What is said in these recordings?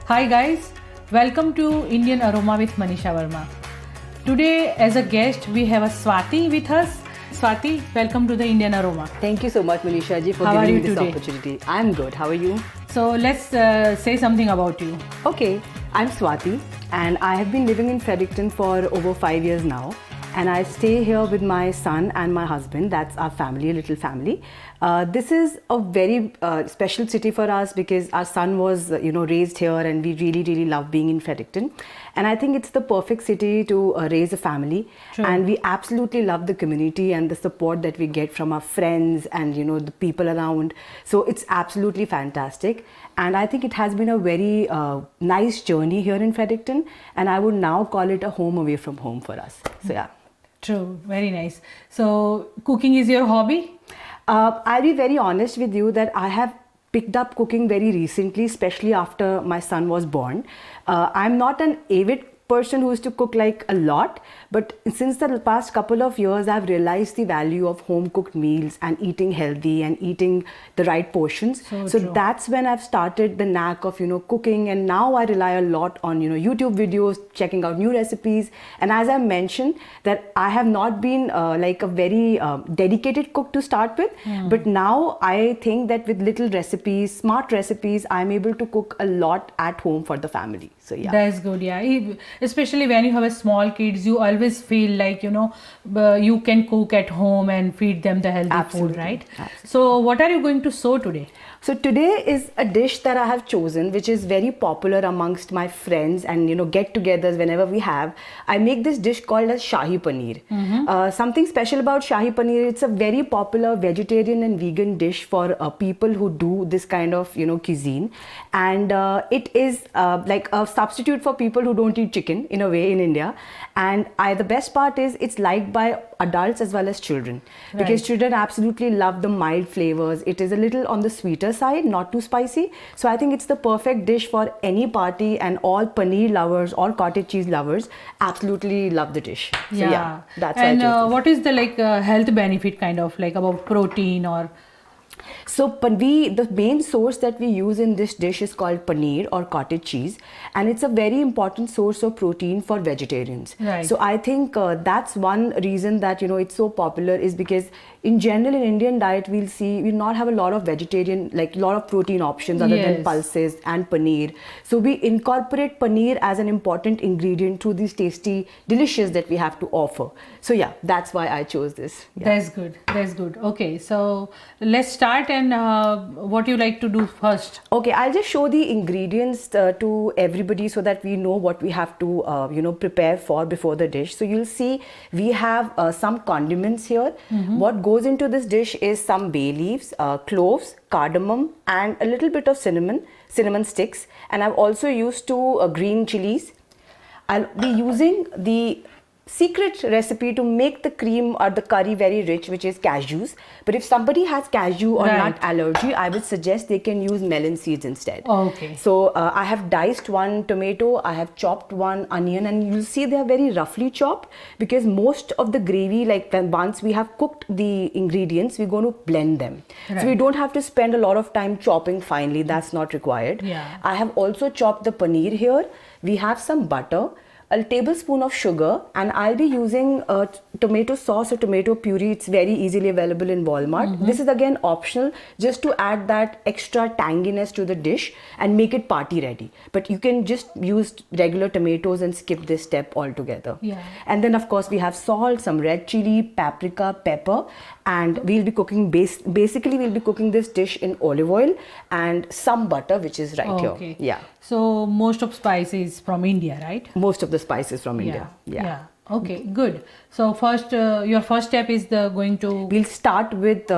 Hi guys, welcome to Indian Aroma with Manisha Varma. Today as a guest we have a Swati with us. Swati, welcome to the Indian Aroma. Thank you so much Manisha ji for giving me this opportunity. I'm good. How are you? So let's say something about you. Okay, I'm Swati and I have been living in Fredericton for over 5 years now. And I stay here with my son and my husband. That's our family, a little family. This is a very special city for us because our son was, raised here, and we really love being in Fredericton. And I think it's the perfect city to raise a family. True. And we absolutely love the community and the support that we get from our friends and the people around. So it's absolutely fantastic. And I think it has been a very nice journey here in Fredericton. And I would now call it a home away from home for us. So yeah. True, very nice. So cooking is your hobby? I'll be very honest with you that I have picked up cooking very recently, especially after my son was born. I'm not an avid person who used to cook like a lot, but since the past couple of years I've realized the value of home cooked meals and eating healthy and eating the right portions. So that's when I've started the knack of cooking, and now I rely a lot on YouTube videos, checking out new recipes. And as I mentioned that I have not been like a very dedicated cook to start with, but now I think that with little recipes, smart recipes, I'm able to cook a lot at home for the family. So yeah, that's good. Yeah, especially when you have a small kids, you always feel like you can cook at home and feed them the healthy food, right? Absolutely. So what are you going to show today? So today is a dish that I have chosen, which is very popular amongst my friends and get-togethers whenever we have. I make this dish called as Shahi Paneer. Something special about Shahi Paneer, it's a very popular vegetarian and vegan dish for people who do this kind of cuisine, and it is like a substitute for people who don't eat chicken in a way in India. And the best part is it's liked by adults as well as children, because children absolutely love the mild flavors. It is a little on the sweeter side, not too spicy. So I think it's the perfect dish for any party, and all paneer lovers, all cottage cheese lovers absolutely love the dish. So yeah, that's why I chose this. What is the health benefit kind of like about protein or? So the main source that we use in this dish is called paneer or cottage cheese, and it's a very important source of protein for vegetarians. Right. So I think that's one reason that it's so popular, is because in general in Indian diet we'll not have a lot of vegetarian, like a lot of protein options other than pulses and paneer. So we incorporate paneer as an important ingredient through these tasty delicious that we have to offer. So yeah, that's why I chose this. Yeah. That's good. That's good. Okay, so let's start. And what you like to do first? Okay, I'll just show the ingredients to everybody so that we know what we have to prepare for before the dish. So you'll see we have some condiments here. What goes into this dish is some bay leaves, cloves, cardamom, and a little bit of cinnamon sticks. And I've also used 2 green chilies. I'll be using the secret recipe to make the cream or the curry very rich, which is cashews. But if somebody has cashew or nut allergy, I would suggest they can use melon seeds instead. Okay. So I have diced 1 tomato, I have chopped 1 onion, and you'll see they are very roughly chopped, because most of the gravy, like once we have cooked the ingredients, we're going to blend them. So we don't have to spend a lot of time chopping finely. That's not required. Yeah. I have also chopped the paneer here. We have some butter, a tablespoon of sugar, and I'll be using tomato sauce or tomato puree. It's very easily available in Walmart. This is again optional, just to add that extra tanginess to the dish and make it party ready. But you can just use regular tomatoes and skip this step altogether. Yeah. And then of course we have salt, some red chili, paprika, pepper, and we'll be cooking basically we'll be cooking this dish in olive oil and some butter, which is here. Yeah. So most of spices from India, right? Most of the spices from India. Yeah. Okay, good. So first, your first step is we'll start with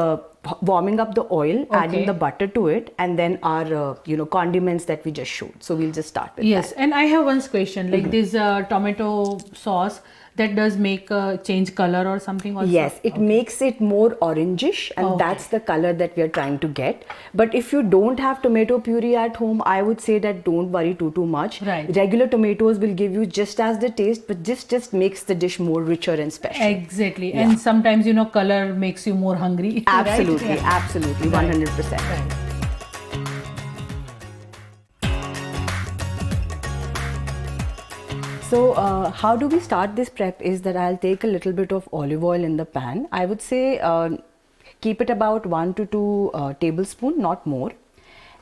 warming up the oil, adding the butter to it, and then our condiments that we just showed. So we'll just start with that. Yes, and I have one question. Like this tomato sauce, that does make change color or something also? Yes, it makes it more orangish, and that's the color that we are trying to get. But if you don't have tomato puree at home, I would say that don't worry too much. Right. Regular tomatoes will give you just as the taste, but this just makes the dish more richer and special. Exactly. Yeah. And sometimes color makes you more hungry. Absolutely, right? Absolutely, 100%. Right. So how do we start this prep is that I'll take a little bit of olive oil in the pan. I would say keep it about 1 to 2 tablespoons, not more.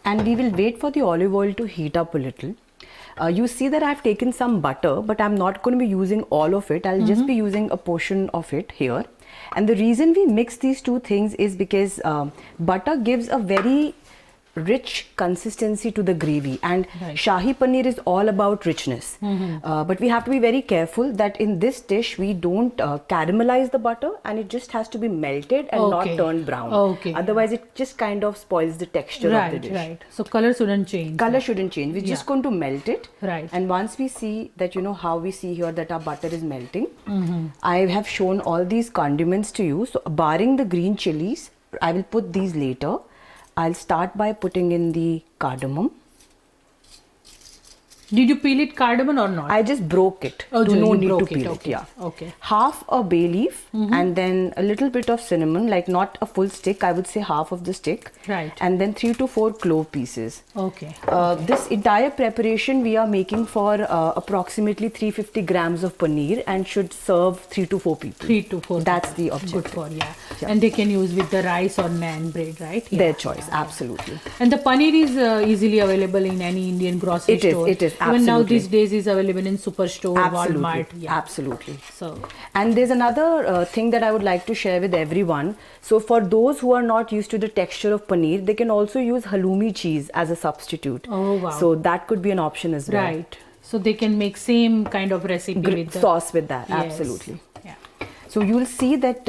And we will wait for the olive oil to heat up a little. You see that I've taken some butter, but I'm not going to be using all of it. I'll just be using a portion of it here. And the reason we mix these two things is because butter gives a very rich consistency to the gravy, and Shahi Paneer is all about richness. But we have to be very careful that in this dish we don't caramelize the butter, and it just has to be melted and not turned brown. Otherwise it just kind of spoils the texture of the dish. Right. So color shouldn't change. Color shouldn't change. We're just going to melt it. Right. And once we see that, you know, how we see here that our butter is melting, I have shown all these condiments to you. So barring the green chilies, I will put these later. I'll start by putting in the cardamom. Did you peel it cardamom or not? I just broke it. Oh, no you need broke to peel it. it. Yeah. Okay. Half a bay leaf and then a little bit of cinnamon, like not a full stick. I would say half of the stick. Right. And then 3 to 4 clove pieces. Okay. This entire preparation we are making for approximately 350 grams of paneer and should serve 3 to 4 people. 3 to 4. That's the objective. Good for And they can use with the rice or naan bread, right? Their choice, absolutely. And the paneer is easily available in any Indian grocery store. It is, absolutely. Even now these days is available in Superstore, Absolutely. Walmart. Absolutely. So, and there's another thing that I would like to share with everyone. So for those who are not used to the texture of paneer, they can also use halloumi cheese as a substitute. Oh wow. So that could be an option as well. Right. So they can make same kind of recipe with the sauce with that. Yes. Absolutely. Yeah. So you will see that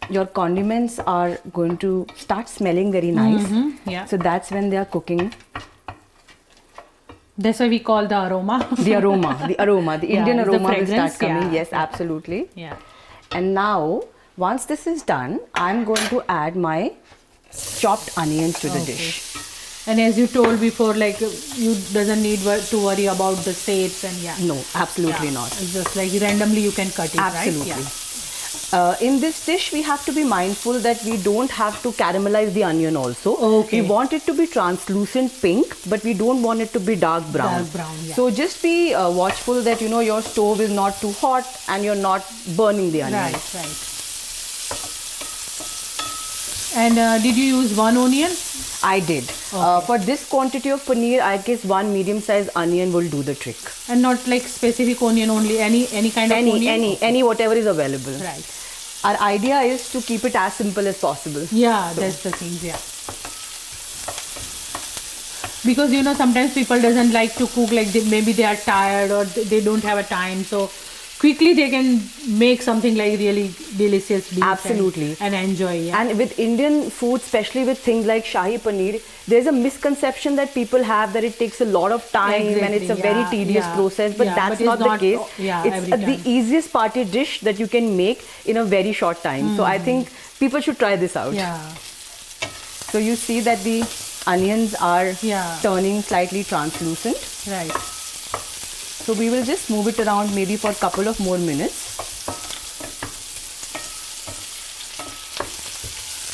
your condiments are going to start smelling very nice. Yeah. So that's when they are cooking. That's why we call the aroma. The aroma, the Indian aroma will start coming. Yeah. Yes, absolutely. Yeah. And now, once this is done, I'm going to add my chopped onions to the dish. And as you told before, like you doesn't need to worry about the shapes and No, absolutely not. It's just like randomly you can cut it, Absolutely. right? In this dish, we have to be mindful that we don't have to caramelize the onion also. Okay. We want it to be translucent pink, but we don't want it to be dark brown. Dark brown, yeah. So just be watchful that, you know, your stove is not too hot and you're not burning the onion. Right. And did you use one onion? I did. Okay. For this quantity of paneer, I guess one medium-sized onion will do the trick. And not like specific onion only, any kind of onion? Any whatever is available. Right. Our idea is to keep it as simple as possible. Yeah, that's the thing, Because, you know, sometimes people doesn't like to cook, like maybe they are tired or they don't have a time. So quickly they can make something like really delicious dish. Absolutely. And enjoy. Yeah. And with Indian food, especially with things like Shahi Paneer, there's a misconception that people have that it takes a lot of time and it's a very tedious process, but that's not the case. It's the easiest party dish that you can make in a very short time. So I think people should try this out. Yeah. So you see that the onions are turning slightly translucent. Right. So we will just move it around maybe for a couple of more minutes.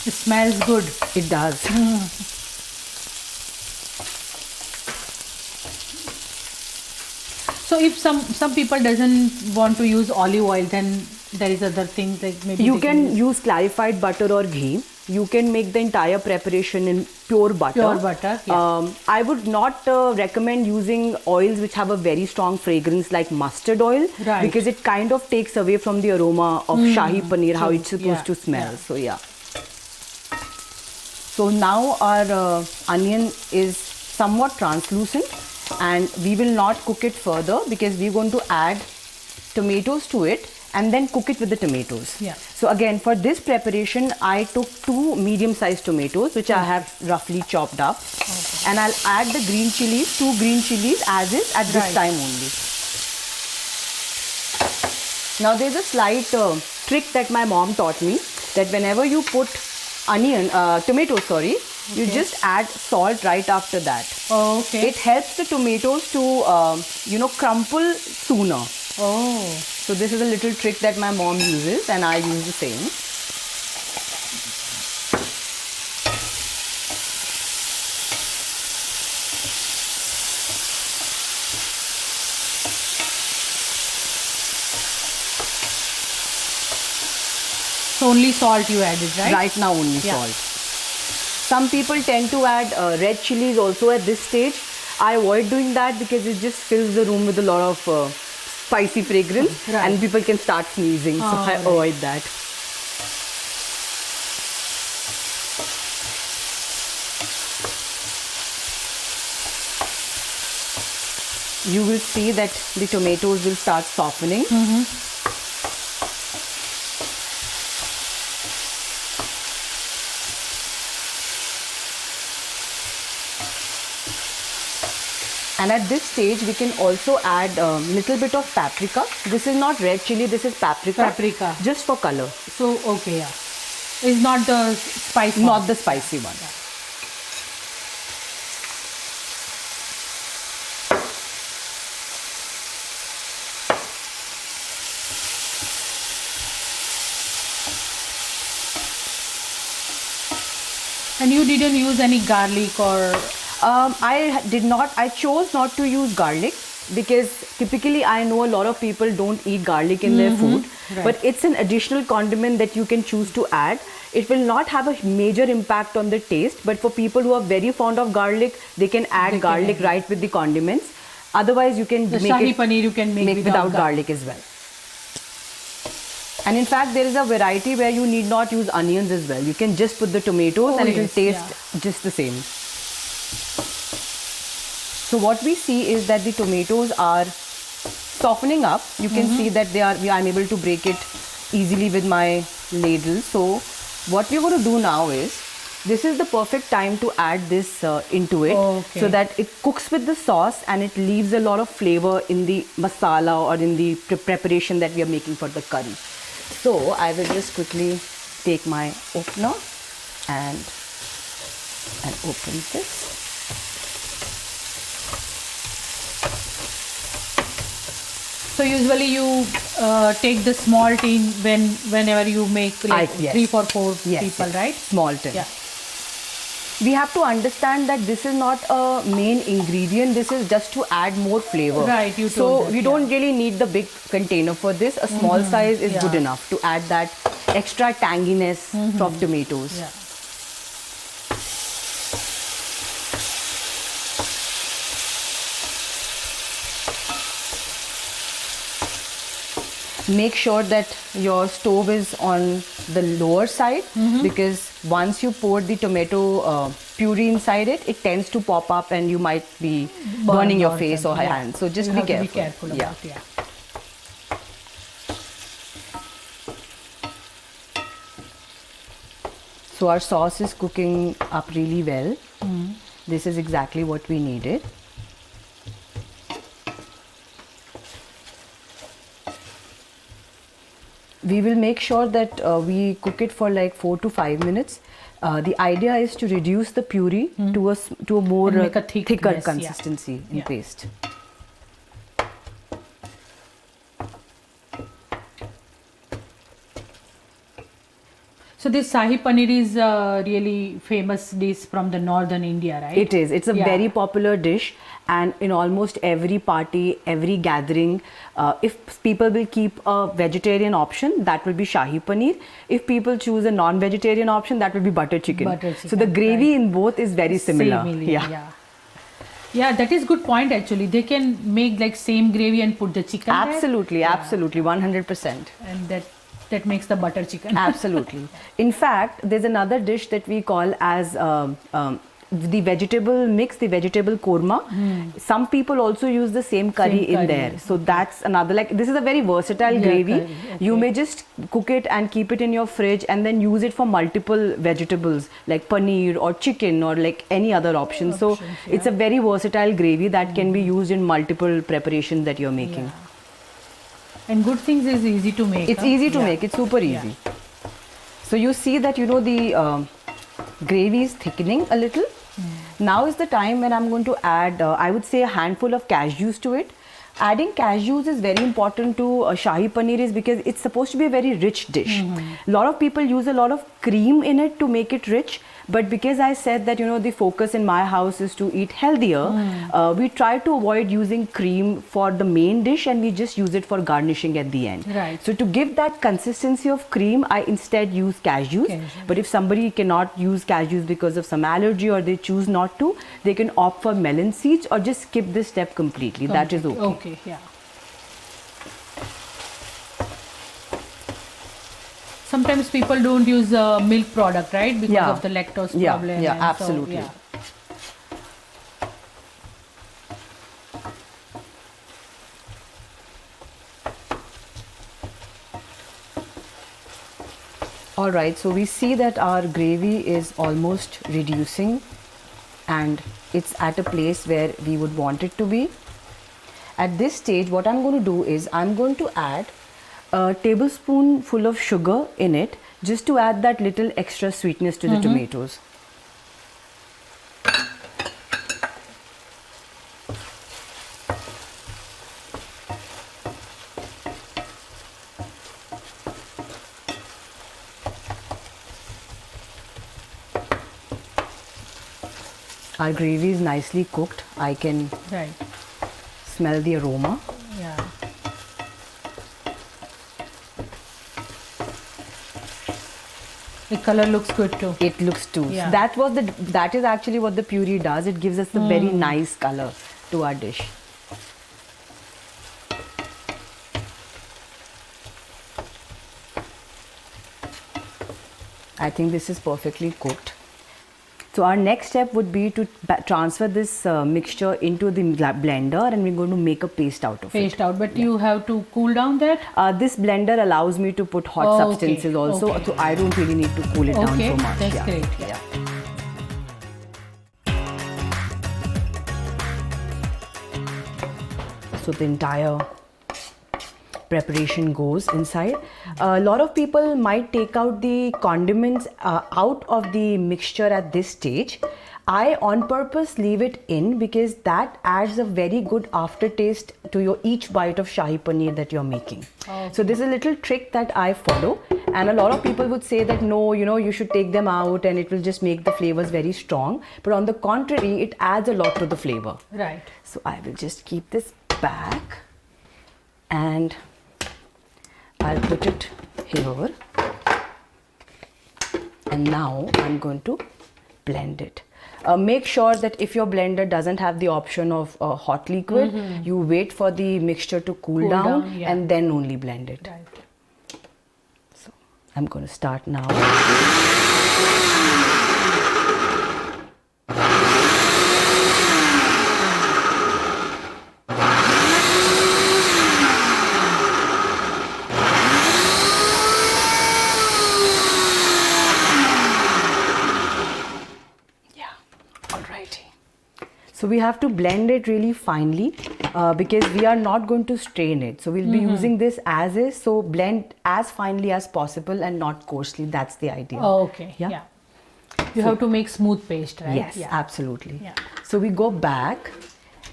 It smells good. It does. So if some people doesn't want to use olive oil, then there is other things like maybe you can use clarified butter or ghee. You can make the entire preparation in pure butter. Pure butter. Yeah. I would not recommend using oils which have a very strong fragrance like mustard oil, because it kind of takes away from the aroma of Shahi Paneer, how it's supposed to smell. So yeah. So now our onion is somewhat translucent, and we will not cook it further because we're going to add tomatoes to it and then cook it with the tomatoes. Yeah. So again, for this preparation, I took 2 medium-sized tomatoes, which I have roughly chopped up. Okay. And I'll add the green chilies, 2 green chilies as is at this time only. Now there's a slight trick that my mom taught me, that whenever you put tomatoes, you just add salt right after that. Oh, okay. It helps the tomatoes to, crumple sooner. Oh. So this is a little trick that my mom uses, and I use the same. So only salt you added, right? Right now only salt. Some people tend to add red chilies also at this stage. I avoid doing that because it just fills the room with a lot of spicy fragrance and people can start sneezing. So I avoid that. You will see that the tomatoes will start softening. And at this stage, we can also add a little bit of paprika. This is not red chili, this is paprika. Paprika. Just for color. So, okay, yeah. It's not the spicy one. Not the spicy one. And you didn't use any garlic or... I chose not to use garlic because typically I know a lot of people don't eat garlic in their food. But it's an additional condiment that you can choose to add. It will not have a major impact on the taste, but for people who are very fond of garlic, they can add garlic right with the condiments. Otherwise, you can the make Shahi it Paneer you can make without garlic as well. And in fact, there is a variety where you need not use onions as well. You can just put the tomatoes and it will taste just the same. So what we see is that the tomatoes are softening up. You can see that I'm able to break it easily with my ladle. So what we're going to do now is, this is the perfect time to add this into it so that it cooks with the sauce and it leaves a lot of flavor in the masala or in the preparation that we are making for the curry. So I will just quickly take my opener and open this. So usually you take the small tin whenever you make like 3 for 4 people, right? Small tin. Yeah. We have to understand that this is not a main ingredient. This is just to add more flavor. Right. You so that, we don't really need the big container for this. A small size is good enough to add that extra tanginess of tomatoes. Yeah. Make sure that your stove is on the lower side because once you pour the tomato puree inside it, it tends to pop up and you might be burning your face or hands. So just be careful. Be careful about it. So our sauce is cooking up really well. This is exactly what we needed. We will make sure that we cook it for like 4 to 5 minutes. The idea is to reduce the puree to a more thicker consistency in paste. So this Shahi Paneer is a really famous dish from the northern India, right? It is. It's a very popular dish, and in almost every party, every gathering, if people will keep a vegetarian option, that will be Shahi Paneer. If people choose a non-vegetarian option, that will be butter chicken. So the gravy in both is very similar. Yeah, that is good point actually. They can make like same gravy and put the chicken absolutely, there. Absolutely, 100%. And that makes the butter chicken. Absolutely. In fact, there's another dish that we call as the vegetable mix, the vegetable korma. Some people also use the same curry in there. So that's another, like, this is a very versatile gravy. You may just cook it and keep it in your fridge and then use it for multiple vegetables like paneer or chicken or like any other option. So it's a very versatile gravy that can be used in multiple preparations that you're making. And good things is easy to make. It's easy to make. It's super easy. So you see that, you know, the gravy is thickening a little. Now is the time when I'm going to add, I would say, a handful of cashews to it. Adding cashews is very important to Shahi Paneer is because it's supposed to be a very rich dish. A lot of people use a lot of cream in it to make it rich, But because I said that, the focus in my house is to eat healthier, we try to avoid using cream for the main dish, and we just use it for garnishing at the end. Right. So to give that consistency of cream, I instead use cashews. But if somebody cannot use cashews because of some allergy, or they choose not to, they can opt for melon seeds or just skip this step completely. That is okay. Okay, yeah. Sometimes people don't use milk product, right? Because of the lactose problem. Yeah, and absolutely. So, All right, so we see that our gravy is almost reducing, and it's at a place where we would want it to be. At this stage, what I'm going to do is I'm going to add a tablespoonful of sugar in it, just to add that little extra sweetness to the tomatoes. Our gravy is nicely cooked. I can smell the aroma. Yeah. The color looks good too. It looks too. Yeah. That is actually what the puree does. It gives us a very nice color to our dish. I think this is perfectly cooked. So our next step would be to transfer this mixture into the blender, and we're going to make a paste out of it. But you have to cool down that? This blender allows me to put hot substances also, so I don't really need to cool it down so much. That's great. Yeah. So the entire preparation goes inside. A lot of people might take out the condiments out of the mixture at this stage. I on purpose leave it in because that adds a very good aftertaste to your each bite of Shahi Paneer that you're making. So this is a little trick that I follow, and a lot of people would say that no, you should take them out and it will just make the flavors very strong. But on the contrary, it adds a lot to the flavor. Right. So I will just keep this back and I'll put it here, and now I'm going to blend it. Make sure that if your blender doesn't have the option of hot liquid, you wait for the mixture to cool down and then only blend it. Right. So I'm going to start now. So we have to blend it really finely because we are not going to strain it. So we'll be using this as is. So blend as finely as possible and not coarsely. That's the idea. Oh, okay. Yeah. You have to make smooth paste, right? Yes, absolutely. Yeah. So we go back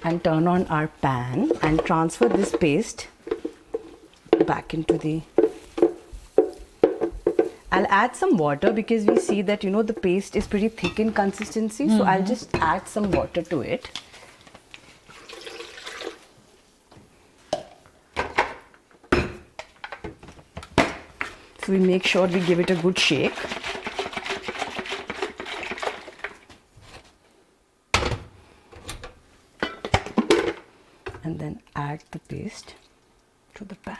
and turn on our pan and transfer this paste back into the... I'll add some water because we see that, the paste is pretty thick in consistency. So I'll just add some water to it. So we make sure we give it a good shake. And then add the paste to the pan.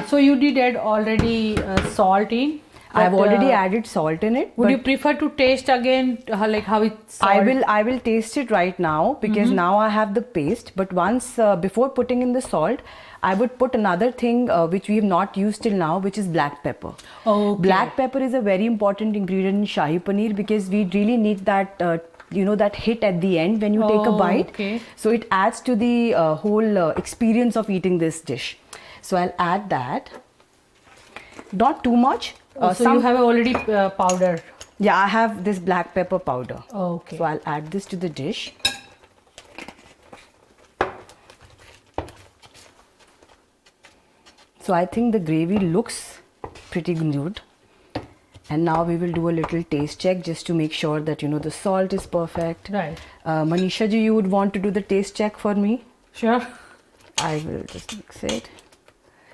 So you did add already salt in? I've already added salt in it. Would you prefer to taste again like how it's salt? I will taste it right now because now I have the paste. But once before putting in the salt, I would put another thing which we have not used till now, which is black pepper. Okay. Black pepper is a very important ingredient in Shahi Paneer because we really need that that hit at the end when you take a bite. Okay. So it adds to the whole experience of eating this dish. So I'll add that. Not too much. So you have already powder. Yeah, I have this black pepper powder. Okay. So I'll add this to the dish. So I think the gravy looks pretty good. And now we will do a little taste check just to make sure that the salt is perfect. Right. Manisha ji, you would want to do the taste check for me? Sure. I will just mix it.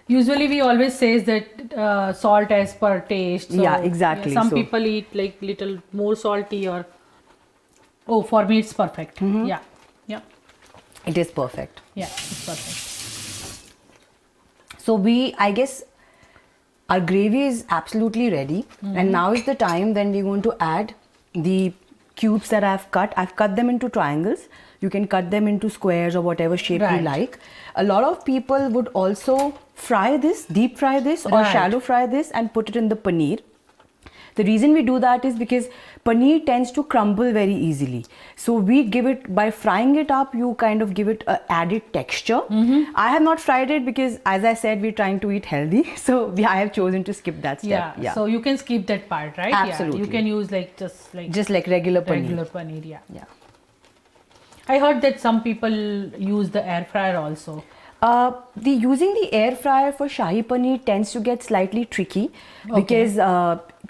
Usually we always says that salt as per taste. So, Yeah, exactly. Some So- people eat like little more salty or. Oh, for me it's perfect. Yeah. Yeah. It is perfect. Yeah. It's perfect. So I guess our gravy is absolutely ready. And now is the time when we're going to add the cubes that I've cut. I've cut them into triangles. You can cut them into squares or whatever shape you Right. like. A lot of people would also fry this, deep fry this, or Right. shallow fry this and put it in the paneer. The reason we do that is because paneer tends to crumble very easily. So we give it, by frying it up, you kind of give it a added texture. I have not fried it because, as I said, we're trying to eat healthy. So I have chosen to skip that step. Yeah. So you can skip that part, right? Absolutely. Yeah. You can use like just like regular paneer. regular paneer. Yeah. Yeah. I heard that some people use the air fryer also. Using the air fryer for Shahi Paneer tends to get slightly tricky because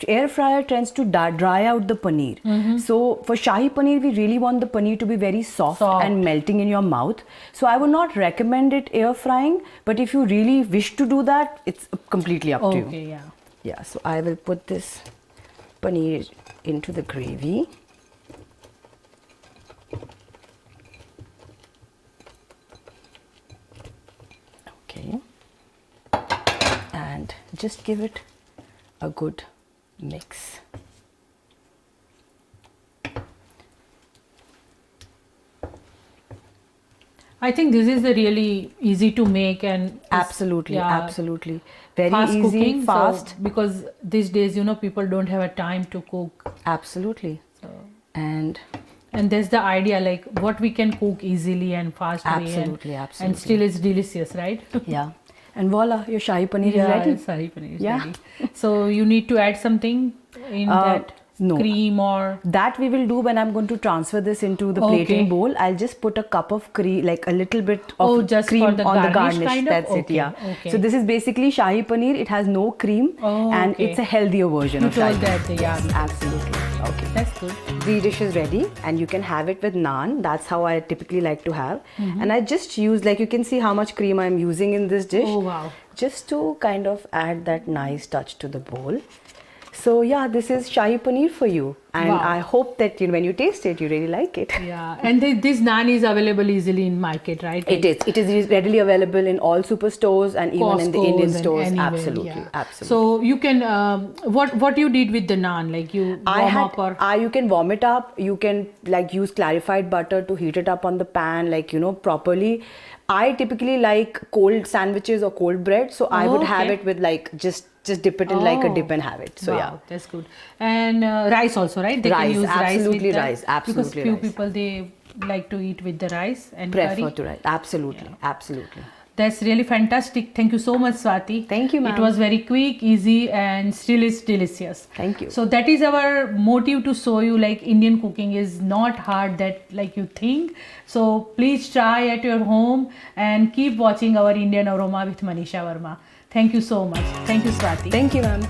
air fryer tends to dry out the paneer. So for Shahi Paneer, we really want the paneer to be very soft and melting in your mouth. So I would not recommend it air frying, but if you really wish to do that, it's completely up to you. Okay, yeah. Yeah, so I will put this paneer into the gravy. Okay, and just give it a good mix. I think this is the really easy to make and Absolutely, absolutely. Very fast easy, cooking, fast. So, because these days people don't have a time to cook. Absolutely. So, And that's the idea, like what we can cook easily and fast way Absolutely, and absolutely. still it's delicious, right? yeah, and voila, your Shahi Paneer is Yeah, ready. Shahi paneer is Yeah. ready. So you need to add something in that no. cream or That we will do when I'm going to transfer this into the Okay. plating bowl. I'll just put a cup of cream, like a little bit of Oh, just cream for the on the garnish garnish. kind of? That's it, Okay, yeah. okay. So this is basically Shahi Paneer. It has no cream and okay. it's a healthier version You of Shahi told that, Paneer. yeah. Yes, absolutely. Okay. That's good. The dish is ready and you can have it with naan. That's how I typically like to have. And I just use, like you can see how much cream I'm using in this dish. Oh, wow. Just to kind of add that nice touch to the bowl. So yeah, this is Shahi Paneer for you. And Wow. I hope that when you taste it, you really like it. Yeah, and this naan is available easily in market, right? It is. It is readily available in all superstores and even in the Costco's Indian and stores. anywhere, Absolutely, yeah. absolutely. So you can what you did with the naan, like you warm up or you can warm it up. You can like use clarified butter to heat it up on the pan, like properly. I typically like cold sandwiches or cold bread, so I would have okay. it with like just dip it in like a dip and have it. So wow, yeah. that's good. And rice also, right? They Rice, can use absolutely rice with rice, that, absolutely because few rice. people they like to eat with the rice and Prefer curry. to rice. Absolutely, absolutely. That's really fantastic. Thank you so much, Swati. Thank you, ma'am. It was very quick, easy, and still is delicious. Thank you. So that is our motive to show you like Indian cooking is not hard that like you think. So please try at your home and keep watching our Indian Aroma with Manisha Varma. Thank you so much. Thank you, Swati. Thank you, ma'am.